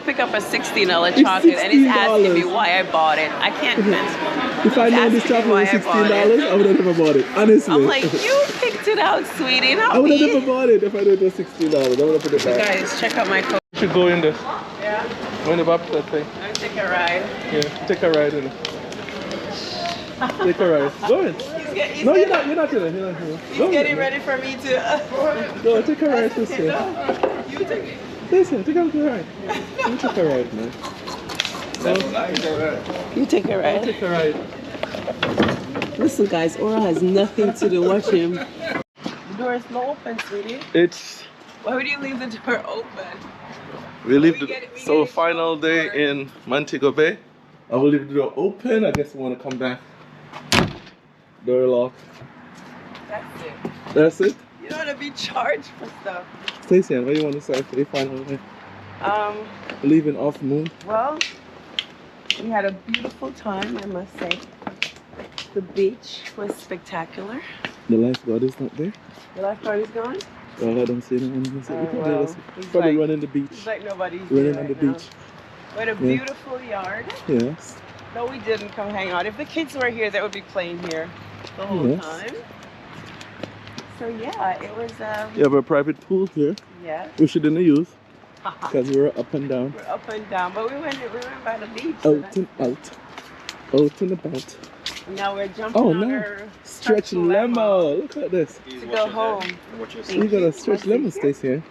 pick up a $16 chocolate and it's asking me why I bought it. I can't convince him. If I know this chocolate was $16, I would have never bought it. Honestly. I'm like, you picked it out, sweetie, not I would have me. never bought it if I knew it was $16. I would have put it back. Guys, check out my coat. You should go in this. Yeah? Go in the back of that thing. Let me take a ride. Yeah, take a ride in it. Take a ride. Go in. No, you're not in it. You're not in it. He's getting ready for me to... Go, take a ride this way. You take it. Listen, take a ride. You take a ride, man. You take a ride. Take a ride. Listen, guys, Oral has nothing to do. Watch him. The door is not open, sweetie. It's... Why would you leave the door open? We leave so final day in Montego Bay. I will leave the door open. I guess we want to come back. Door locked. That's it. That's it? You don't want to be charged for stuff. Stacey, what do you want to say for the final day? Leaving off moon. Well, we had a beautiful time, I must say. The beach was spectacular. The lifeguard is not there. The lifeguard is gone? Well, I don't see anyone. Well, probably like, running the beach. It's like nobody's running right on the now. beach. We had a beautiful yard. Yes. No, we didn't come hang out. If the kids were here, they would be playing here the whole time. So yeah, it was. You have a private pool here. Yeah. We shouldn't use because we were up and down. We're up and down, but we went by the beach. Out and out. Out and about. Now we're jumping on our stretch limo. Look at this. To go home. You got a stretch limo, Stacey.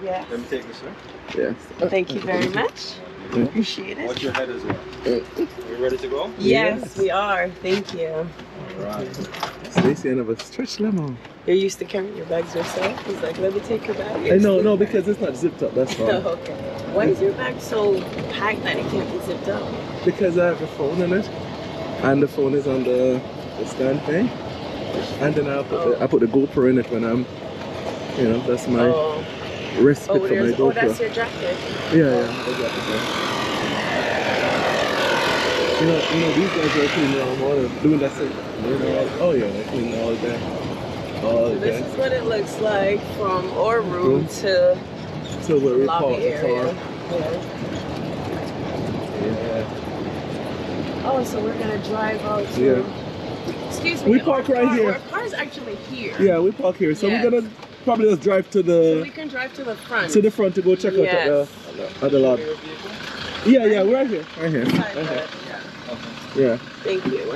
Yes. Let me take this, sir. Yes. Thank you very much. Appreciate it. Watch your head as well. Are you ready to go? Yes, we are. Thank you. All right. Stacey and have a stretch limo. You're used to carrying your bags yourself? He's like, let me take your bag. I know, no, because it's not zipped up, that's why. Oh, okay. Why is your bag so packed that it can't be zipped up? Because I have a phone in it. And the phone is on the stand thing. And then I put the GoPro in it when I'm, you know, that's my respite for my GoPro. Oh, that's your jacket. Yeah, exactly. You know, these guys are cleaning all morning, doing that thing. Oh yeah, they're cleaning all day. So this is what it looks like from our room to where we lobby park area. Yeah. Oh, so we're gonna drive out to. Yeah. Excuse me. We park right here. Our car is actually here. Yeah, we park here. So we're gonna probably just drive to the. So we can drive to the front. To the front to go check out at the lot. Yeah, we're right here. Right here. Yeah. Thank you.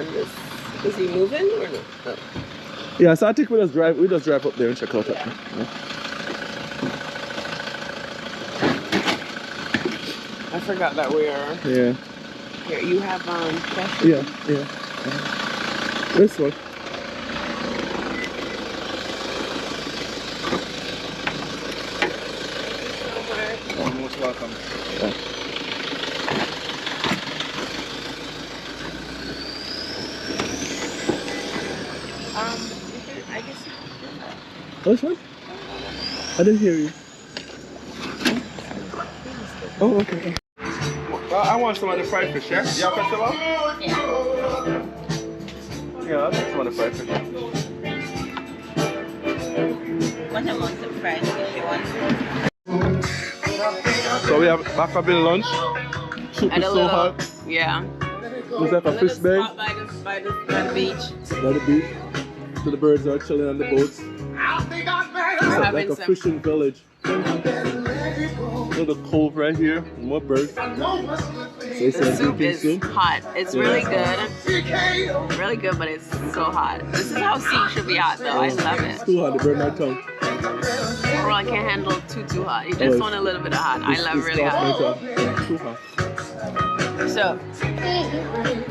Is he moving or no? Oh. Yeah, so I think we just drive up there and check out that. I forgot that we are. Yeah. Here, you have cash? Yeah. This one. You're most welcome. I guess you can do that. Which one? I didn't hear you. Oh, okay. Well, I want some of the fried fish, yeah? You have festival? Yeah, I'll take some of the fried fish. What amount of fried fish you want? So we have mackerel lunch. Soup is so hot. Yeah. It's like a fish bag. By the beach. By the beach. So the birds are chilling on the boats. It's like a fishing village. Look at the cove right here. More birds. The soup is hot. It's really good. Really good, but it's so hot. This is how soup should be hot, though. I love it. It's too hot to burn my tongue. Or I can't handle too hot. You just want a little bit of hot. I love really hot. Too hot. So,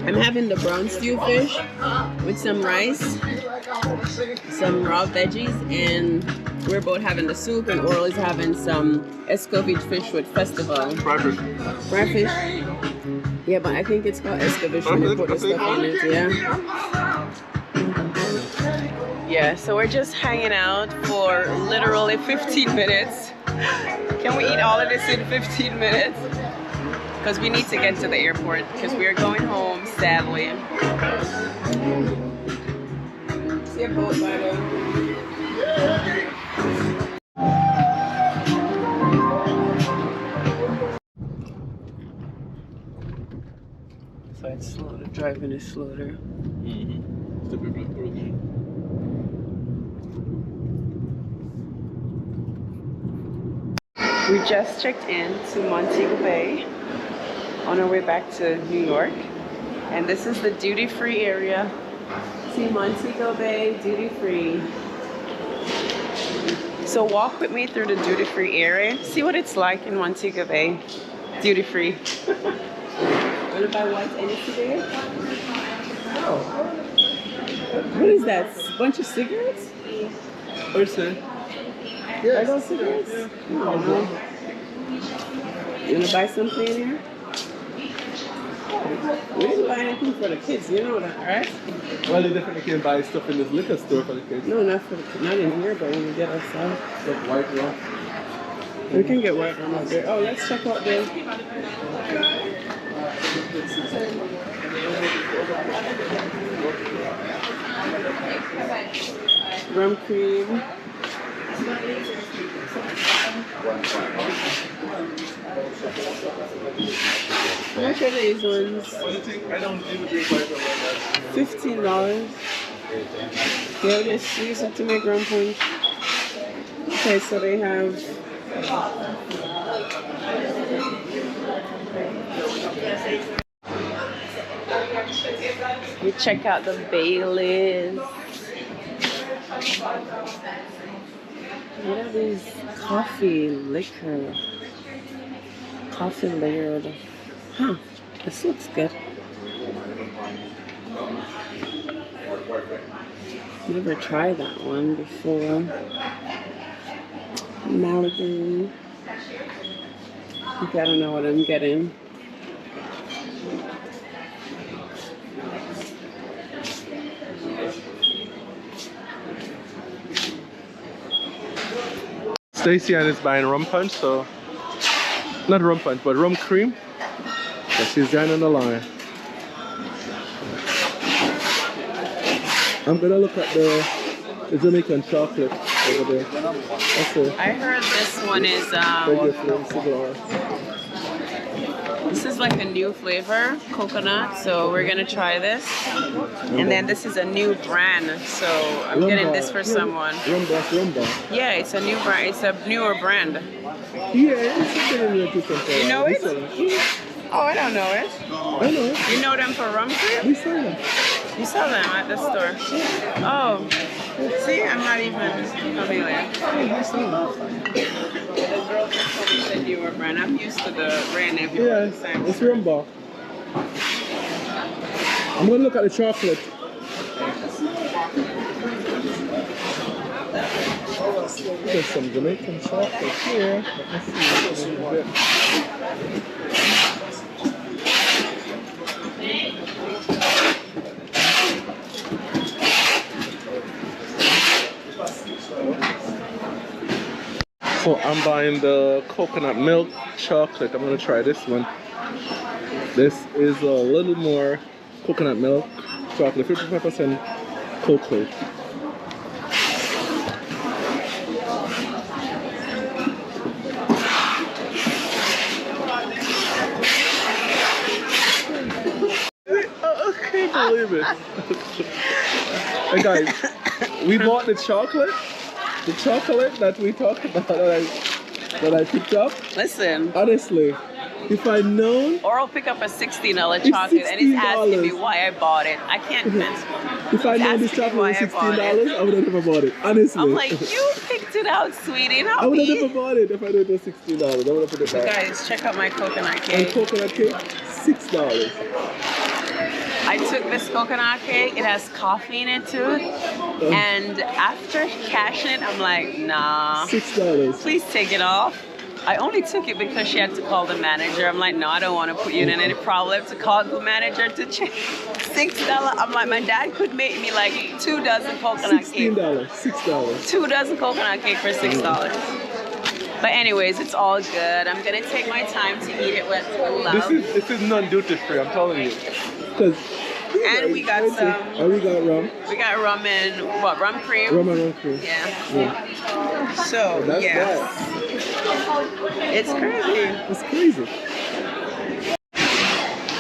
I'm having the brown stew fish with some rice, some raw veggies, and we're both having the soup, and Oral is having some escovitch fish with festival. Fried fish. Fried fish? Yeah, but I think it's called escovitch when you put the stuff in it, yeah. Yeah, so we're just hanging out for literally 15 minutes. Can we eat all of this in 15 minutes? Because we need to get to the airport because we are going home, sadly. See a boat by the... So it's slower. Driving is slower. The people are cruising. We just checked in to Montego Bay on our way back to New York. And this is the duty-free area. See Montego Bay, duty-free. So walk with me through the duty-free area. See what it's like in Montego Bay, duty-free. Want to buy white Hennessy there? Oh. What is that? Bunch of cigarettes? What's that? Are those cigarettes? Oh. You want to buy something in here? We didn't buy anything for the kids, you know that, right? Well, they definitely can buy stuff in this liquor store for the kids. No, not for the kids. Not in here, but when we get outside. Like white rum. We can get white rum up there. Oh, let's check out the... rum cream. How much are these ones? I don't even drink white rum like that. $15. Yeah, just use it to make rum punch. Okay, so they have you check out the Baileys. What are these? Coffee liquor. Coffee layered. Huh, this looks good. Never tried that one before. Malibu. Okay, I don't know what I'm getting. Stacy Ann is buying rum punch, so not rum punch, but rum cream. So she's joining the line. I'm gonna look at the Jamaican chocolate over there. That's it. I heard this one is this is like a new flavor, coconut. So we're gonna try this, and then this is a new brand. So I'm getting this for someone. Rumba. Yeah, it's a new brand. It's a newer brand. Yeah, it's been in your kitchen for a while. You know We it? sell it. Oh, I don't know it. I know it. You know them for rum cream? We sell them. You sell them at the store. Oh, see, I'm not even familiar. Yeah, we sell them. The girl just told me the newer brand. I'm used to the brand name. Yeah, it's Rumba. I'm gonna look at the chocolate. There's some Jamaican chocolate here. Let's see what we can get. So I'm buying the coconut milk chocolate. I'm gonna try this one. This is a little more coconut milk chocolate, 55% cocoa. I can't believe it. Hey guys, we bought the chocolate that we talked about that I picked up. Listen. Honestly, if I'd known. Oral pick up a $16 chocolate and he's asking me why I bought it. I can't convince him. If I'd known this chocolate was $16, I would have never bought it. Honestly. I'm like, you picked it out, sweetie. I would have never bought it if I knew it was $16. I would have put it back. Guys, check out my coconut And cake. coconut cake, $6. I took this coconut cake. It has coffee in it too. And after cashing it, I'm like, nah. $6. Please take it off. I only took it because she had to call the manager. I'm like, no, I don't want to put you in any problem to call the manager to check. $6. I'm like, my dad could make me like 2 dozen coconut cake. $6. 2 dozen coconut cake for $6. But anyways, it's all good. I'm gonna take my time to eat it with love. This is non-duty free, I'm telling you. And we got some. And we got rum. We got rum and what? Rum cream. Rum and rum cream. Yeah. So That's yes, it's crazy. It's crazy.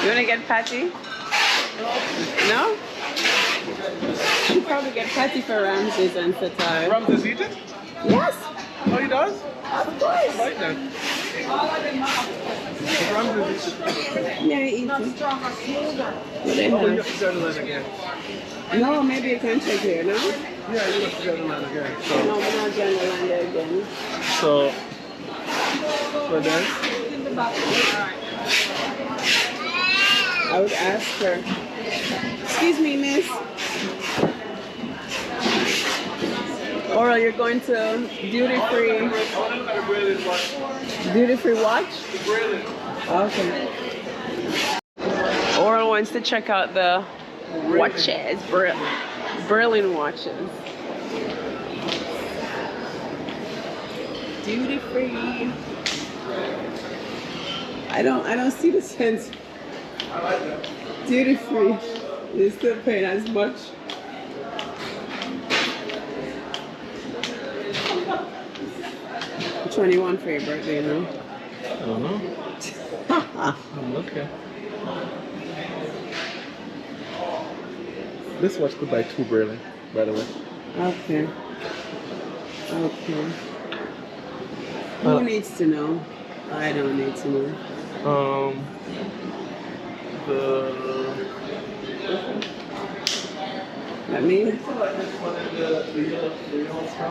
You wanna get patty? No? You probably get patty for Ramses and Satai. Ramses eat it? Yes, Oh, he does? of course. Right then. Ramses eats it. Yeah, he eats it. What they Oh, you have? have to go to that again. No, maybe you can check here, no? Yeah, you have to go to that again. No, we're not going to land there again. So then? I would ask her. Excuse me, miss. Oral, you're going to duty-free. Duty-free watch? Okay. Oral wants to check out the watches, Berlin watches. Duty-free. I don't see the sense. Duty-free. They're still paying as much. Which one you want for your birthday, no? I don't know. I'm looking. This watch could buy 2 Berlin, by the way. Okay. Okay. Who needs to know? I don't need to know. Let me. The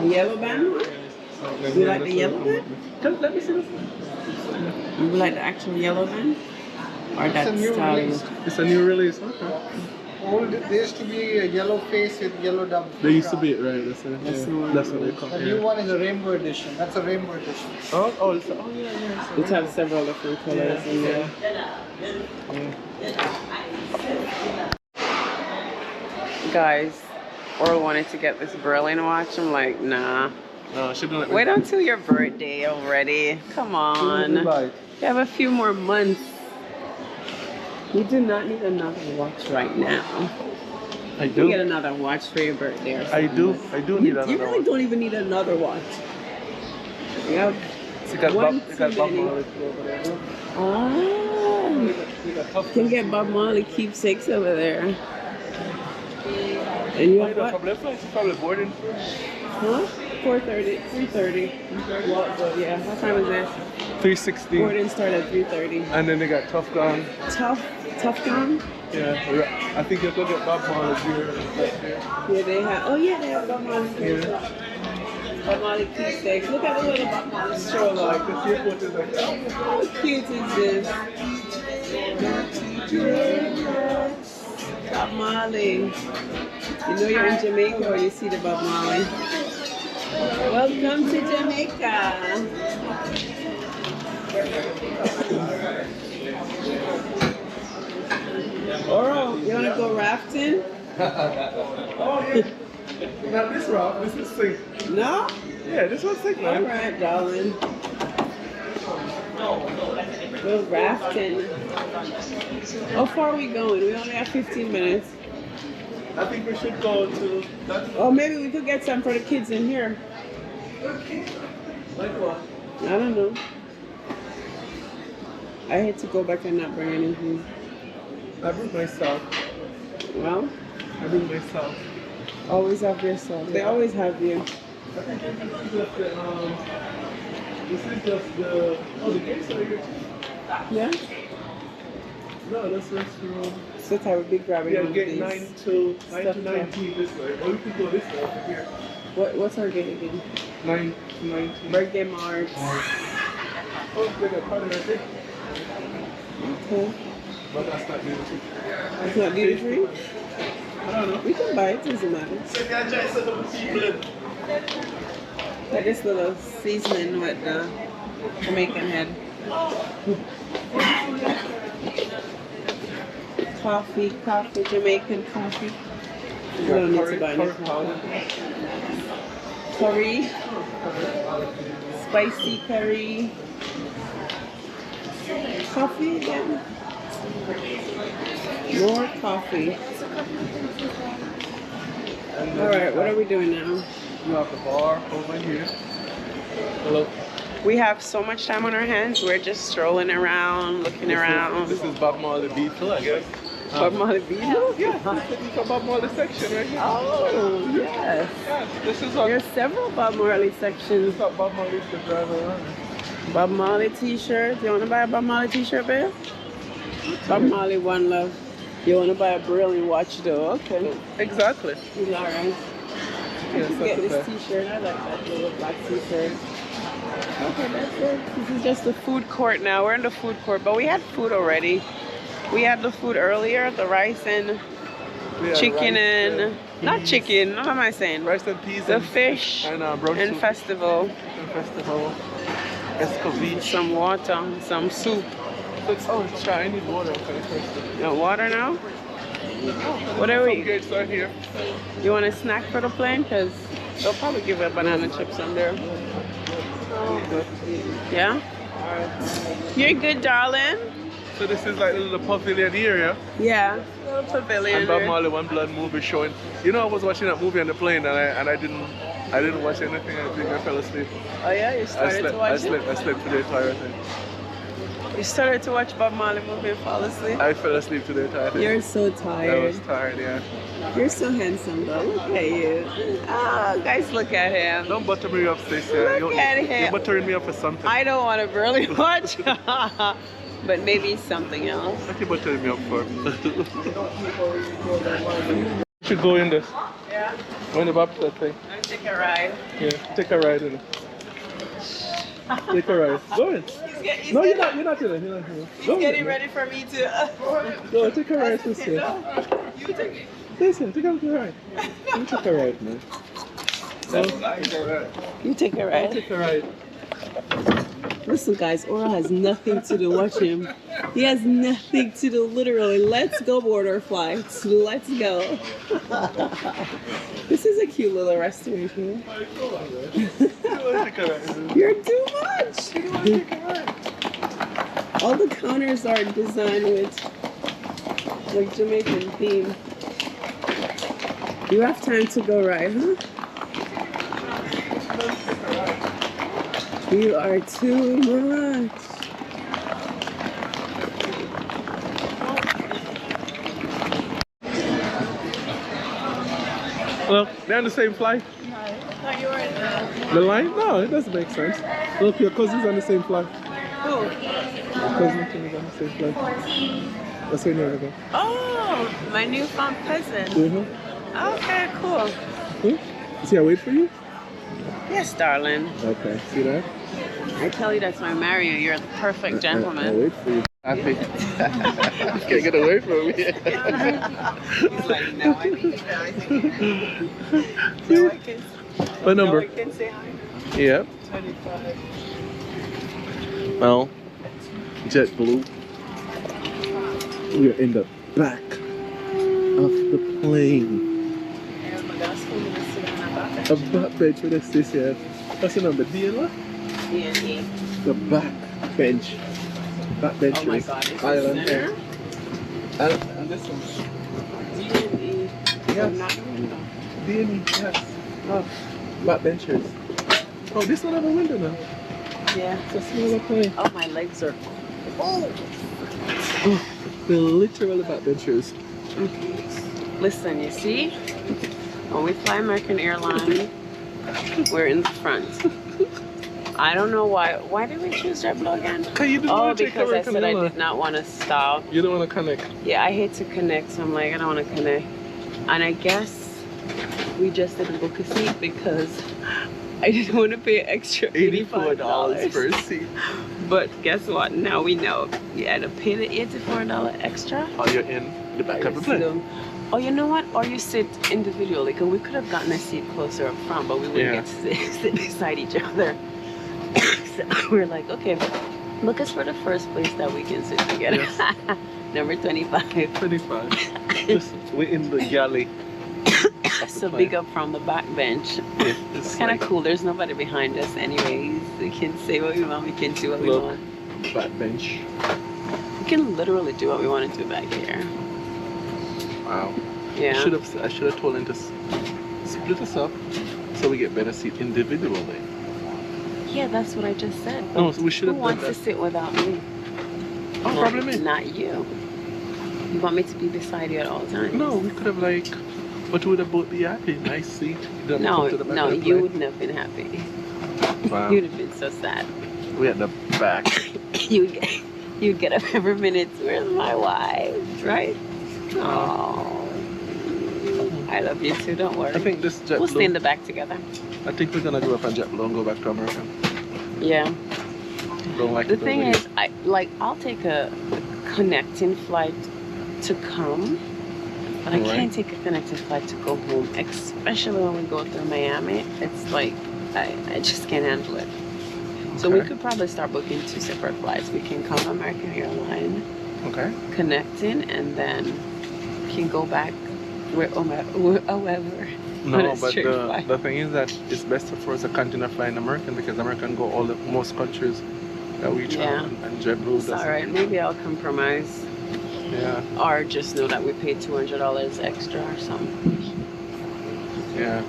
yellow band one? You like the yellow band? Let me see this one. You like the actual yellow band? Or that style? It's a new release, okay. There used to be a yellow face with yellow dub. There used to be it, right? That's what they call The it. new one is a rainbow edition. That's a rainbow edition. Yeah. It has several different colors in there. Guys, Oral wanted to get this Berlin watch. I'm like, nah. No, she don't let me. Wait until your birthday already. Come on. You have a few more months. You do not need another watch right now. I You do. get another watch for your birthday or I something. do need another You really one. don't even need another watch. You have one too many. Oh, you can get Bob Marley keepsakes over there. And you have what? Probably boarding. Huh? 4:30, 3:30. Well, yeah, what time is that? 360. Boarding start at 3:30. And then they got Tough Gun. Tough Gun? Yeah, I think you'll go get Bob Marley here. Yeah, they have. Oh yeah, they have Bob Marley. Bob Marley keepsakes. Look at the little Bob Marley stroller. How cute is this? Bob Marley. You know you're in Jamaica when you see the Bob Marley. Welcome to Jamaica. Oral, you wanna go rafting? Oh, yeah. Not this route, this is sick. No? Yeah, this one's sick, man. Alright, darling. We're rafting. How far are we going? We only have 15 minutes. I think we should go to that. Oh, maybe we could get some for the kids in here. Like what? I don't know. I hate to go back and not bring anything. I bring myself. Well, I bring myself. always have yourself. They always have you. I think this is just the, the gates are here. Yeah? No, that's restroom. So I would be grabbing Yeah, one of gate these. 9 to Stuff 19 this way. Or we could go this way over here. What's our gate again? 9 to 19. Birthday marks. Oh, they got part of that thing. Okay. But that's not duty free. It's not duty free? I don't know. We can buy it, doesn't matter. Like this little seasoning with the Jamaican head. Coffee, Jamaican coffee. We don't need to buy any coffee. Curry. Spicy curry. Coffee again. More coffee. Alright, what are we doing now? You have the bar over here. Hello. We have so much time on our hands. We're just strolling around, looking around. This is Bob Marley Beetle, I guess. Bob Marley Beetle? Yeah, this is a Bob Marley section right here. Oh, yes. Yeah, this is what There's several Bob Marley sections. Bob Marley used to drive around. Bob Marley t-shirt. You want to buy a Bob Marley t-shirt, babe? Bob Marley One Love. You want to buy a Brilliant watch, though? Okay. Exactly. He's all right. I Yes, can get this t-shirt. I like that little black t-shirt. Okay, that's it. This is just the food court now. We're in the food court, but we had food already. We had the food earlier, the rice and chicken and... Not chicken, what am I saying? Rice and peas. The fish and and festival. Festival. Escovitch. Some water, some soup. Oh, it's try. I need water. Okay, You want water now? What are we? Gates right here. You want a snack for the plane? Because they'll probably give you banana chips on there. Yeah? You're good, darling. So this is like a little pavilion area. Yeah, little pavilion. And Bob Marley One Blood movie showing. You know, I was watching that movie on the plane and I didn't watch anything. I think I fell asleep. Oh yeah, you started to watch I slept for the entire thing. You started to watch Bob Marley movie and fall asleep? I fell asleep to the entire thing. You're so tired. I was tired, yeah. You're so handsome though. Look at you. Oh, guys, look at him. Don't butter me up, Stacey. Look at him. You're buttering me up for something. I don't want to really watch. But maybe something else. What are you buttering me up for? You should go in this. Yeah. Go in the bobsled thing. I'll take a ride. Yeah, take a ride in it. Take a ride. Go in. No, you're not in it. You're not in it. He's getting ready for me to... Go, take a ride, sister. You take it. Listen, take a ride. You take a ride, man. You take a ride. Take a ride. Listen, guys, Oral has nothing to do. Watch him. He has nothing to do, literally. Let's go, border flights. Let's go. This is a cute little restaurant here. You're too much. All the counters are designed with like Jamaican theme. You have time to go right, huh? You are too much. Well, they're on the same flight. No, you were in The line? No, it doesn't make sense. Look, your cousin's on the same flight. Who? Your cousin is on the same flight. That's where you go. Oh, my newfound cousin. Mm-hmm. Okay, cool. See, I wait for you? Yes, darling. Okay, see that? I tell you that's why I marry you. You're the perfect I gentleman. wait for you. Happy. Can't get away from me. He's like, no, I need to No, I can. What number? No, I can say hi. Yeah. 25. Well, JetBlue. We're in the back of the plane. A back bench with this here. What's the number? D and what? D&E. The back bench. Back bench. Oh my God, is Island this center? and this one. D&E. Yes. D&E, yes. Oh, back benches. Oh, this one have a window now. Yeah. It's a smaller plane. Oh, my legs are... Oh, they're literally back benches. Listen, you see? When we fly American Airlines, we're in the front. I don't know why. Why did we choose JetBlue again? Oh, because I said I did not want to stop. You don't want to connect. Yeah, I hate to connect, so I'm like, I don't want to connect. And I guess we just didn't book a seat because I didn't want to pay extra $84 per seat. But guess what? Now we know. You had to pay the $84 extra. Oh, you're in the back of the plane. Oh, you know what? Or you sit individually, because we could have gotten a seat closer up front, but we wouldn't get to sit beside each other. So we're like, okay, look us for the first place that we can sit together. Yes. Number 25. 25. We're in the galley. So big up from the back bench. Yeah, it's kind of cool. There's nobody behind us anyways. We can say what we want. We can do what we want. Back bench. We can literally do what we want to do back here. Wow. Yeah. I should have told him to split us up so we get better seat individually. Yeah, that's what I just said. No, so we should Who have done wants to that. sit without me? Oh, probably me. Not you. You want me to be beside you at all times? No, we could have like, but we would have both be happy. Nice seat. You don't have to No, come to the back no, of the you plane. wouldn't have been happy. Wow. You'd have been so sad. We at the back. You'd get up every minute. Where's my wife? Right? Oh, I love you too. Don't worry. I think this JetBlue. We'll stay in the back together. I think we're gonna go up on JetBlue and go back to America. Yeah. Don't like The it thing over is, I'll take a connecting flight to come, but I Alright. can't take a connecting flight to go home, especially when we go through Miami. It's like I just can't handle it. So we Okay. could probably start booking 2 separate flights. We can come American Airlines, Okay. connecting, and then can go back however. No, on a but straight flight. the thing is that it's best for us to continue flying American because American go most countries that we travel Yeah. and JetBlue It's doesn't. all right. Maybe I'll compromise, Yeah, or just know that we paid $200 extra or something. yeah.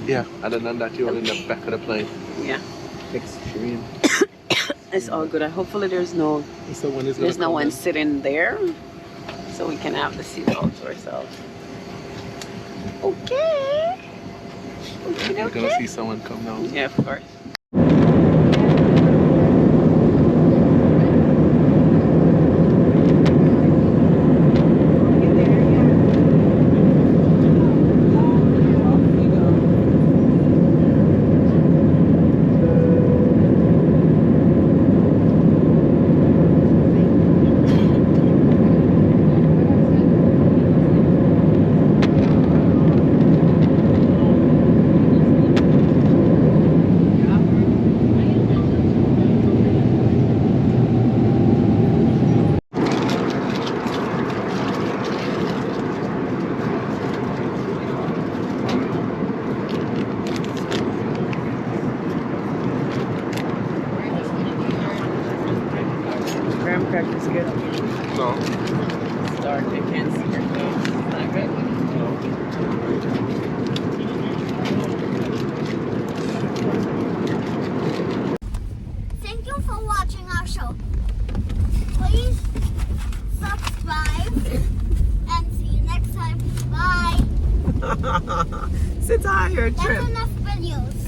Yeah, other than that, you're in the back of the plane. Yeah, Extreme. it's all good. Hopefully, there's no one sitting there, so we can have the seat all to ourselves. Okay. You're gonna see someone come down. Yeah, of course. Graham crackers good. No. It's dark. I can't see your face. Is that good? Thank you for watching our show. Please subscribe and see you next time. Bye. Sit on your That's enough videos.